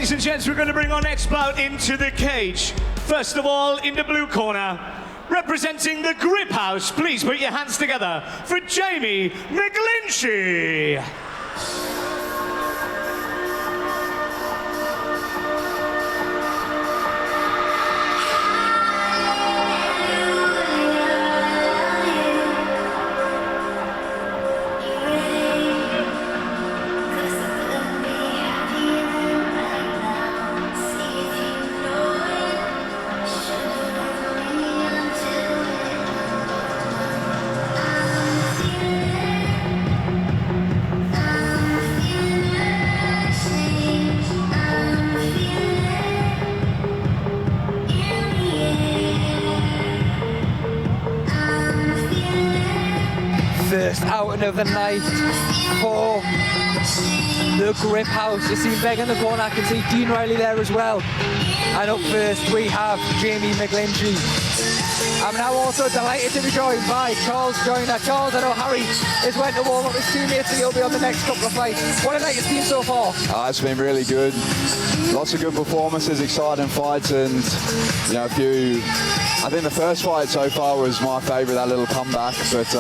ladies and gents, we're going to bring our next bout into the cage. First of all, in the blue corner, representing the Grip House, please put your hands together for Jamie Mcglinchey. First outing of the night for the Grip House. You see Meg in the corner, I can see Dean Riley there as well. And up first we have Jamie Mcglinchey. I'm now also delighted to be joined by Charles Joyner. Charles, I know Harry is went to warm up his teammates, so he'll be on the next couple of fights. What a night it's been so far. It's been really good. Lots of good performances, exciting fights, and a few. I think the first fight so far was my favourite, that little comeback. But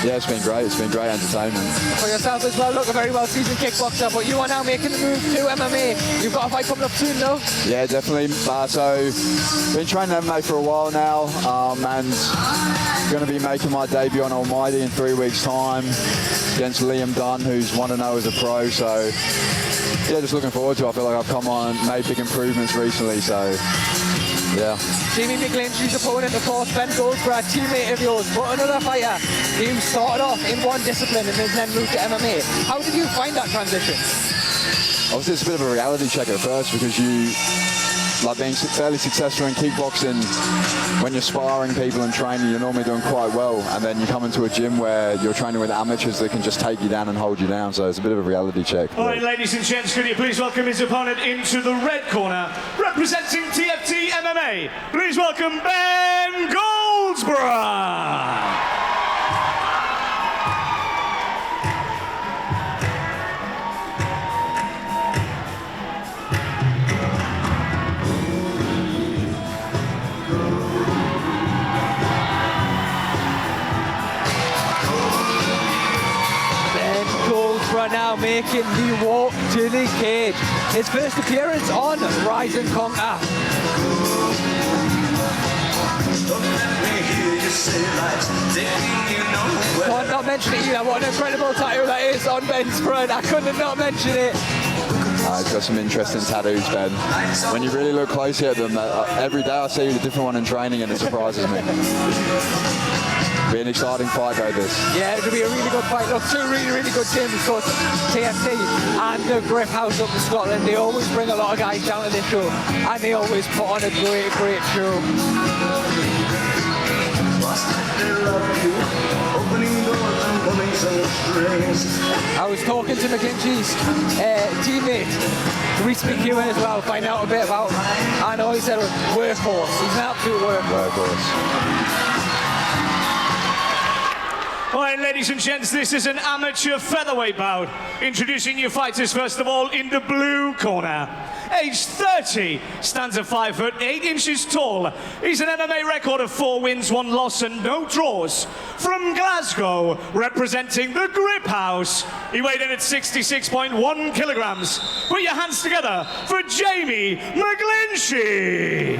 yeah, it's been great. It's been great entertainment. For yourself as well, look, a very well-seasoned kickboxer, but you are now making the move to MMA. You've got a fight coming up soon, though. Yeah, definitely. So, been training MMA for a while now, and going to be making my debut on Almighty in 3 weeks' time against Liam Dunn, who's 1-0 as a pro. So, yeah, just looking forward to it. I feel like I've come on, made big improvements recently. So, yeah. Jamie Mcglinchey's opponent, of course, Ben Goldsborough, a teammate of yours, but another fighter who started off in one discipline and then moved to MMA. How did you find that transition? Obviously, it's a bit of a reality check at first because you, like being fairly successful in kickboxing, when you're sparring people and training, you're normally doing quite well, and then you come into a gym where you're training with amateurs that can just take you down and hold you down, so it's a bit of a reality check. All right, ladies and gents, could you please welcome his opponent into the red corner, representing TFT MMA. Please welcome Ben Goldsborough. Now making the walk to the cage. His first appearance on Rise and Conquer. Can't not mention it either. What an incredible tattoo that is on Ben's front. I couldn't not mention it. He's got some interesting tattoos, Ben. When you really look closely at them, every day I see a different one in training and it surprises me. Be an exciting fight though, this. Yeah, it'll be a really good fight. Look, two really good gyms, of course, TFT and the Grip House up in Scotland. They always bring a lot of guys down to this show, and they always put on a great show. I was talking to Mcglinchey's teammate, Reese McEwen as well, find out a bit about. I know he said workhorse. He's an absolute workhorse. All right, ladies and gents, this is an amateur featherweight bout. Introducing your fighters, first of all, in the blue corner. Age 30, stands at 5 foot 8 inches tall. He's an MMA record of 4 wins, 1 loss and no draws. From Glasgow, representing the Grip House. He weighed in at 66.1 kilograms. Put your hands together for Jamie Mcglinchey.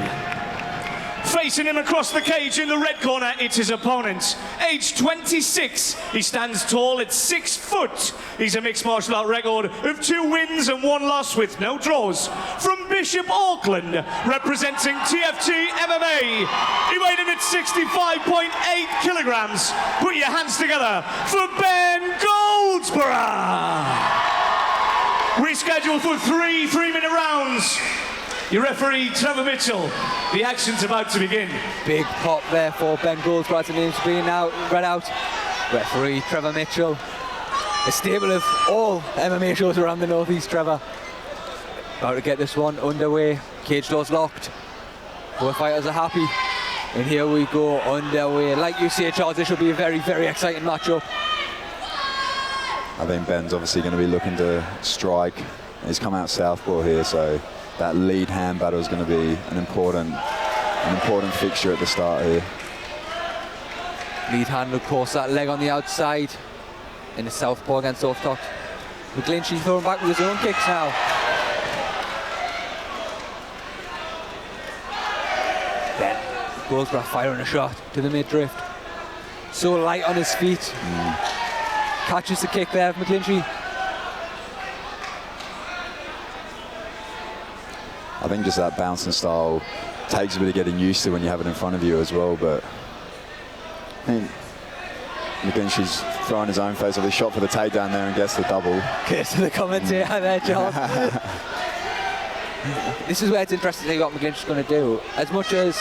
Facing him across the cage in the red corner, it's his opponent. Age 26, he stands tall at 6 foot. He's a mixed martial art record of 2 wins and 1 loss with no draws. From Bishop Auckland, representing TFT MMA, he weighed in at 65.8 kilograms. Put your hands together for Ben Goldsborough. Rescheduled for 3 3-minute rounds. Your referee, Trevor Mitchell. The action's about to begin. Big pop there for Ben Goldsborough. The name's being read out. Referee, Trevor Mitchell. A staple of all MMA shows around the North East, Trevor. About to get this one underway. Cage doors locked. Both fighters are happy. And here we go, underway. Like you say, Charles, this will be a very exciting matchup. I think Ben's obviously going to be looking to strike He's come out southpaw here, so that lead hand battle is going to be an important fixture at the start here. Lead hand, of course, that leg on the outside in the southpaw against Orthodox. Mcglinchey throwing back with his own kicks now. Then Goldsborough firing a shot to the mid-drift. So light on his feet. Catches the kick there of Mcglinchey. I think just that bouncing style takes a bit of getting used to when you have it in front of you as well, but I think Mcglinchey's throwing his own face off. He shot for the takedown there and gets the double. Curse to the commentator there, John. This is where it's interesting to see what Mcglinchey's going to do. As much as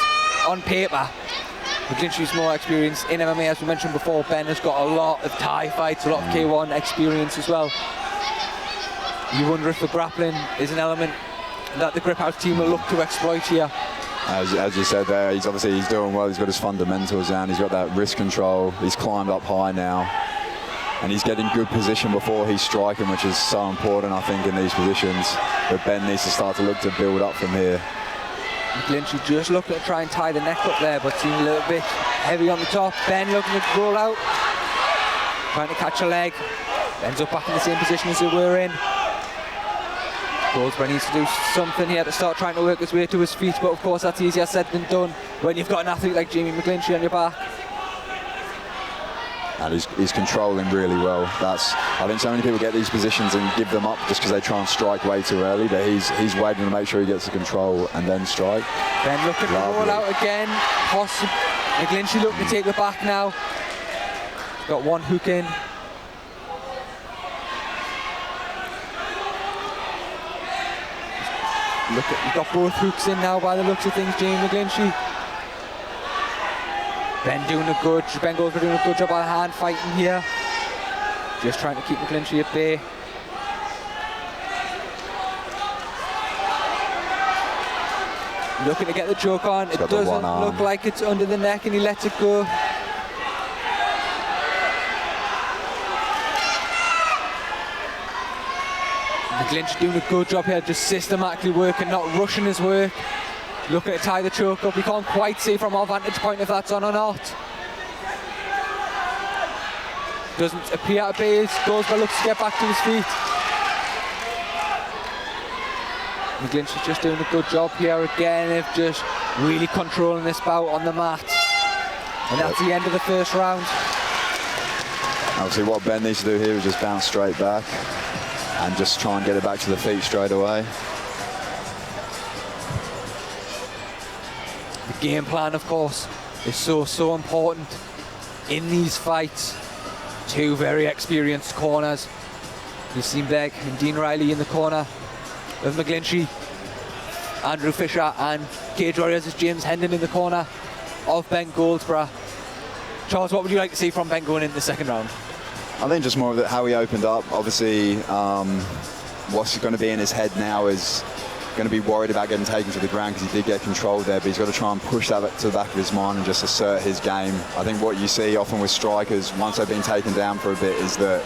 on paper, Mcglinchey's more experienced in MMA, as we mentioned before. Ben has got a lot of Thai fights, a lot of K1 experience as well. You wonder if the grappling is an element that the Grip House team will look to exploit here. As you said there, he's doing well. He's got his fundamentals down. He's got that wrist control. He's climbed up high now, and he's getting good position before he's striking, which is so important, I think, in these positions. But Ben needs to start to look to build up from here. Mcglinchey just looking to try and tie the neck up there, but seems a little bit heavy on the top. Ben looking to roll out, trying to catch a leg. Ends up back in the same position as they were in. Goldsborough needs to do something here to start trying to work his way to his feet, but of course that's easier said than done when you've got an athlete like Jamie Mcglinchey on your back. And he's controlling really well. I think so many people get these positions and give them up just because they try and strike way too early, but he's waiting to make sure he gets the control and then strike. Ben looking to roll out again. Mcglinchey looking to take the back now. He's got one hook in. You've got both hooks in now by the looks of things, Jamie Mcglinchey. Ben Goldsborough doing a good job on hand fighting here. Just trying to keep Mcglinchey at bay. Looking to get the choke on. It doesn't look like it's under the neck and he lets it go. Mcglinchey doing a good job here, just systematically working, not rushing his work. Looking to tie the choke up. We can't quite see from our vantage point if that's on or not. Doesn't appear to be. Goldsborough looks to get back to his feet. Mcglinchey's just doing a good job here again of just really controlling this bout on the mat. And that's the end of the first round. Obviously what Ben needs to do here is just bounce straight back and just try and get it back to the feet straight away. The game plan, of course, is so important in these fights. Two very experienced corners. You've seen Begg and Dean Riley in the corner of Mcglinchey. Andrew Fisher and Cage Warriors' James Hendon in the corner of Ben Goldsborough. Charles, what would you like to see from Ben going into the second round? I think just more of how he opened up. Obviously, what's going to be in his head now is going to be worried about getting taken to the ground because he did get controlled there, but he's got to try and push that to the back of his mind and just assert his game. I think what you see often with strikers, once they've been taken down for a bit, is that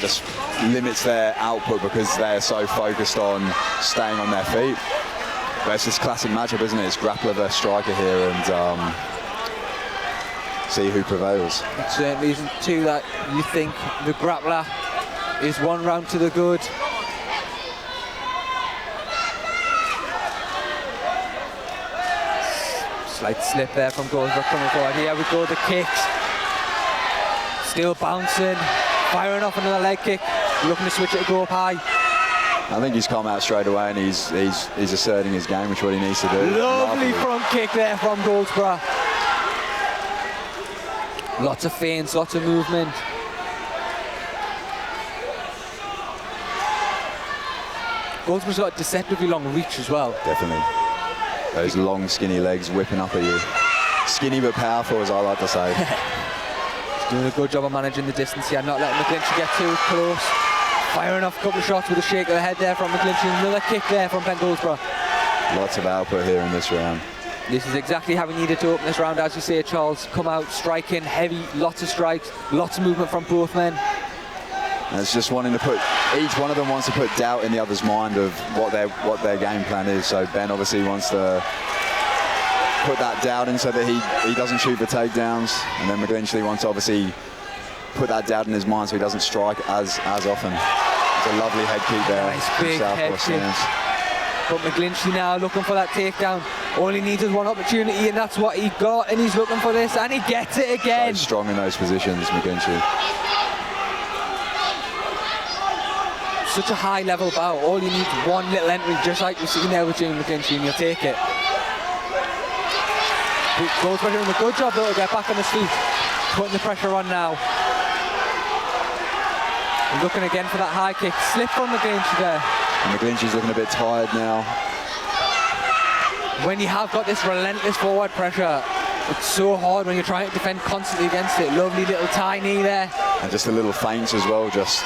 just limits their output because they're so focused on staying on their feet. But it's this classic matchup, isn't it? It's grappler versus striker here, and see who prevails. It certainly isn't two that you think the grappler is one round to the good. Slight slip there from Goldsborough coming forward. Here we go, the kicks. Still bouncing, firing off another leg kick, looking to switch it to go up high. I think he's come out straight away and he's asserting his game, which is what he needs to do. Lovely front kick there from Goldsborough. Lots of feints, lots of movement. Goldsborough's got deceptively long reach as well. Definitely. Those long, skinny legs whipping up at you. Skinny but powerful, as I like to say. He's doing a good job of managing the distance here, not letting Mcglinchey get too close. Firing off a couple of shots with a shake of the head there from Mcglinchey. Another kick there from Ben Goldsborough. Lots of output here in this round. This is exactly how we needed to open this round, as you say, Charles. Come out striking, heavy, lots of strikes, lots of movement from both men. And it's just wanting to put each one of them wants to put doubt in the other's mind of what their game plan is. So Ben obviously wants to put that doubt in so that he doesn't shoot the takedowns, and then Mcglinchey wants to obviously put that doubt in his mind so he doesn't strike as often. It's a lovely head kick there. Nice big head kick. But Mcglinchey now looking for that takedown. All he needs is one opportunity, and that's what he got, and he's looking for this, and he gets it again. So strong in those positions, Mcglinchey. Such a high level bout. All you need is one little entry, just like we've seen there with Jamie Mcglinchey, and you'll take it. Goldsborough doing a good job though to get back on his feet, putting the pressure on now. And looking again for that high kick. Slip from Mcglinchey there. And Mcglinchey's looking a bit tired now. When you have got this relentless forward pressure, it's so hard when you're trying to defend constantly against it. Lovely little tiny there. And just a little feints as well, just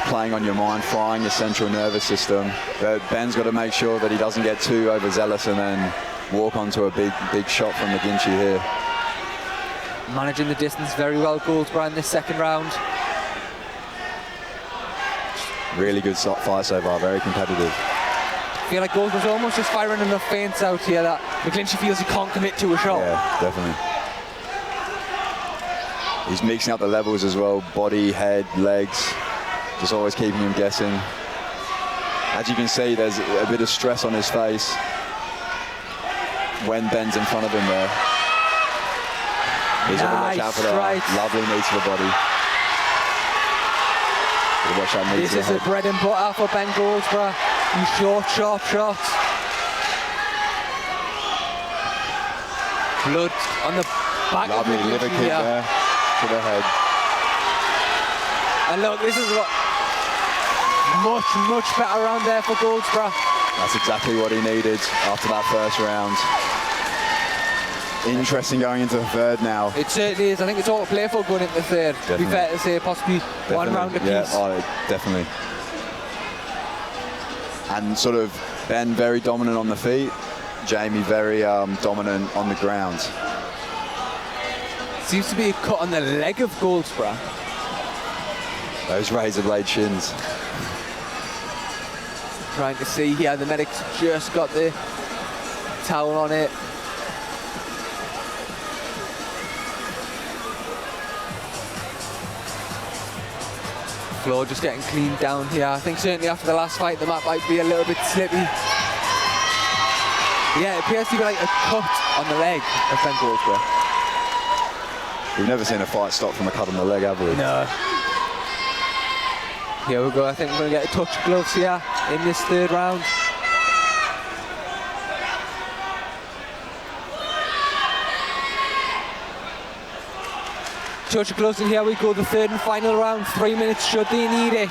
playing on your mind, frying your central nervous system. But Ben's got to make sure that he doesn't get too overzealous and then walk onto a big shot from Mcglinchey here. Managing the distance very well, Goldsborough, in this second round. Really good fight so far, very competitive. I feel like Goldsborough's almost just firing enough feints out here that Mcglinchey feels he can't commit to a shot. Yeah, definitely. He's mixing up the levels as well, body, head, legs, just always keeping him guessing. As you can see, there's a bit of stress on his face when Ben's in front of him there. He's got to watch out for that lovely knee to the body. Watch that knee to the This is the bread and butter for Ben Goldsborough. These short, sharp shots. Blood on the back lovely of the liver kick there to the head. And look, this is much better round there for Goldsborough. That's exactly what he needed after that first round. Interesting going into the third now. It certainly is. I think it's all to play for going into the third. To be fair to say, possibly one round apiece. Yeah, definitely. And sort of Ben very dominant on the feet, Jamie very dominant on the ground. Seems to be a cut on the leg of Goldsborough. Those razor blade shins. Trying to see here, the medic's just got the towel on it. Floor just getting cleaned down here. I think certainly after the last fight the map might be a little bit slippy. Yeah, it appears to be like a cut on the leg of Ben Goldsborough. We've never seen a fight stop from a cut on the leg, have we? No. Here we go. I think we're going to get a touch of gloves here in this third round. Touch of gloves, and here we go, the third and final round. 3 minutes should they need it.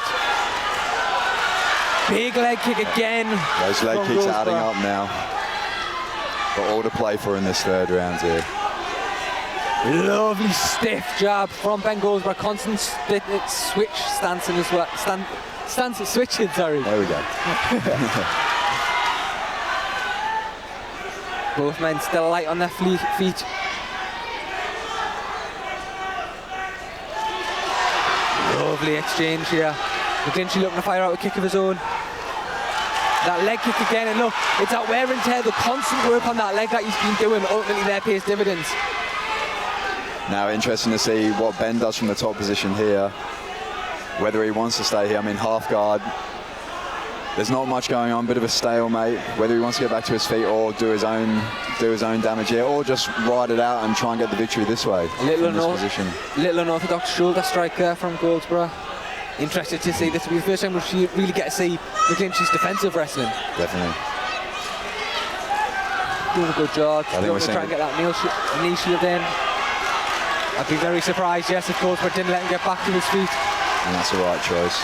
Big leg kick again. Those leg kicks are adding up now. Got all to play for in this third round here. Lovely stiff jab from Ben Goldsborough. Constant switch stancing as well. Stance switching, sorry. There we go. Both men still light on their feet. Lovely exchange here. Mcglinchey looking to fire out a kick of his own. That leg kick again, and look, it's that wear and tear, the constant work on that leg that he's been doing, ultimately there pays dividends. Now interesting to see what Ben does from the top position here. Whether he wants to stay here, I mean half guard. There's not much going on, bit of a stalemate. Whether he wants to get back to his feet or do his own damage here, or just ride it out and try and get the victory this way. Little unorthodox shoulder strike there from Goldsborough. Interested to see, this will be the first time we really get to see Mcglinchey's defensive wrestling. Definitely. Doing a good job. Going to try and get that knee shield in. I'd be very surprised, yes, if Goldsborough didn't let him get back to his feet. And that's the right choice.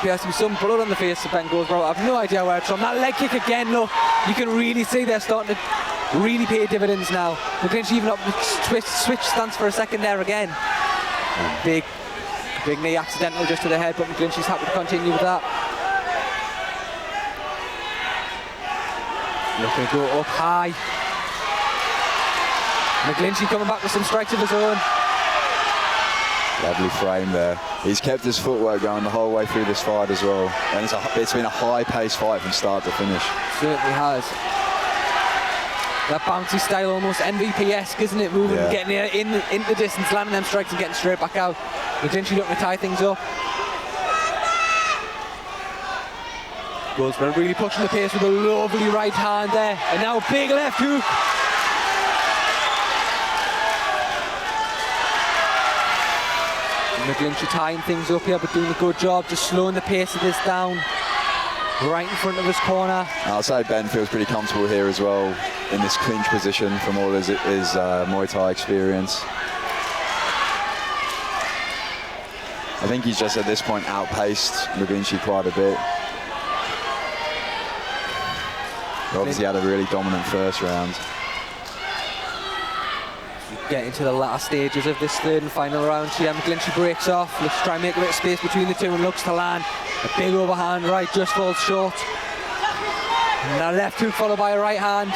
There has to be some blood on the face of Ben Goldsborough. I have no idea where it's from. That leg kick again, look, you can really see they're starting to really pay dividends now. Mcglinchey even up the switch stance for a second there again. Big knee accidental just to the head, but Mcglinchey's happy to continue with that. Looking to go up high. Mcglinchey coming back with some strikes of his own. Lovely frame there. He's kept his footwork going the whole way through this fight as well. And it's been a high-paced fight from start to finish. Certainly has. That bouncy style, almost MVP-esque, isn't it? Moving, getting into the distance, landing them strikes and getting straight back out. Mcglinchey looking to tie things up. Goldsborough really pushing the pace with a lovely right hand there. And now a big left hook. Mcglinchey tying things up here, but doing a good job, just slowing the pace of this down. Right in front of his corner. I'll say Ben feels pretty comfortable here as well in this clinch position from all his Muay Thai experience. I think he's just at this point outpaced Mcglinchey quite a bit. He obviously had a really dominant first round. Getting to the latter stages of this third and final round here. Mcglinchey breaks off, looks to try and make a bit of space between the two and looks to land. A big overhand right, just falls short. And a left hook followed by a right hand.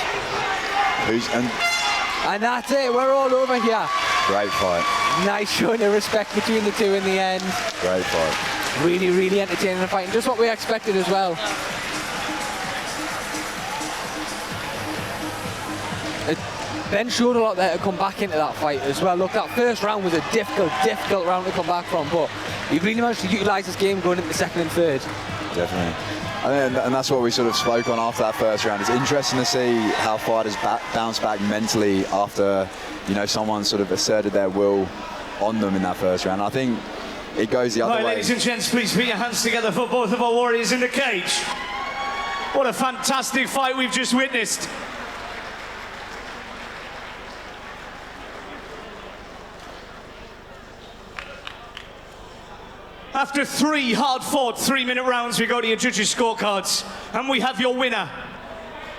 And that's it, we're all over here. Great fight. Nice showing of respect between the two in the end. Great fight. Really, really entertaining fight, and just what we expected as well. Ben showed a lot there to come back into that fight as well. Look, that first round was a difficult round to come back from, but he really managed to utilise his game going into the second and third. Definitely. And that's what we sort of spoke on after that first round. It's interesting to see how fighters bounce back mentally after, you know, someone sort of asserted their will on them in that first round. I think it goes the other way. Ladies and gents, please put your hands together for both of our warriors in the cage. What a fantastic fight we've just witnessed. After 3 hard-fought 3-minute rounds, we go to your judges' scorecards, and we have your winner.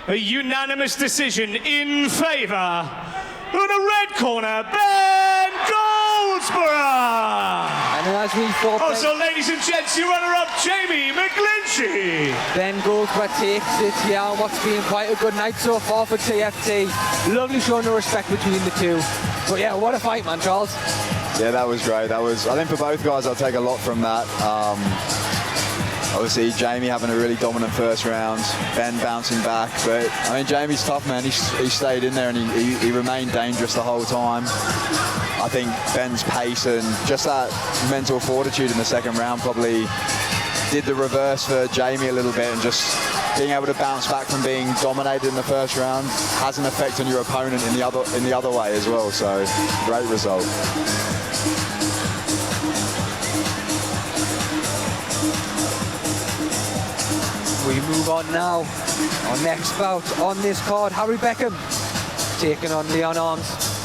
A unanimous decision in favour of the red corner, Ben Goldsborough. And as we thought, also, ladies and gents, your runner-up, Jamie Mcglinchey. Ben Goldsborough takes it here on what's been quite a good night so far for TFT. Lovely showing of respect between the two. But yeah, what a fight, man, Charles. Yeah, that was great. I think for both guys, I'll take a lot from that. Obviously, Jamie having a really dominant first round, Ben bouncing back. But, I mean, Jamie's tough, man. He stayed in there and he remained dangerous the whole time. I think Ben's pace and just that mental fortitude in the second round probably did the reverse for Jamie a little bit, and just being able to bounce back from being dominated in the first round has an effect on your opponent in the other way as well. So, great result. We move on now. Our next bout on this card, Harry Beckham taking on Leon Arms.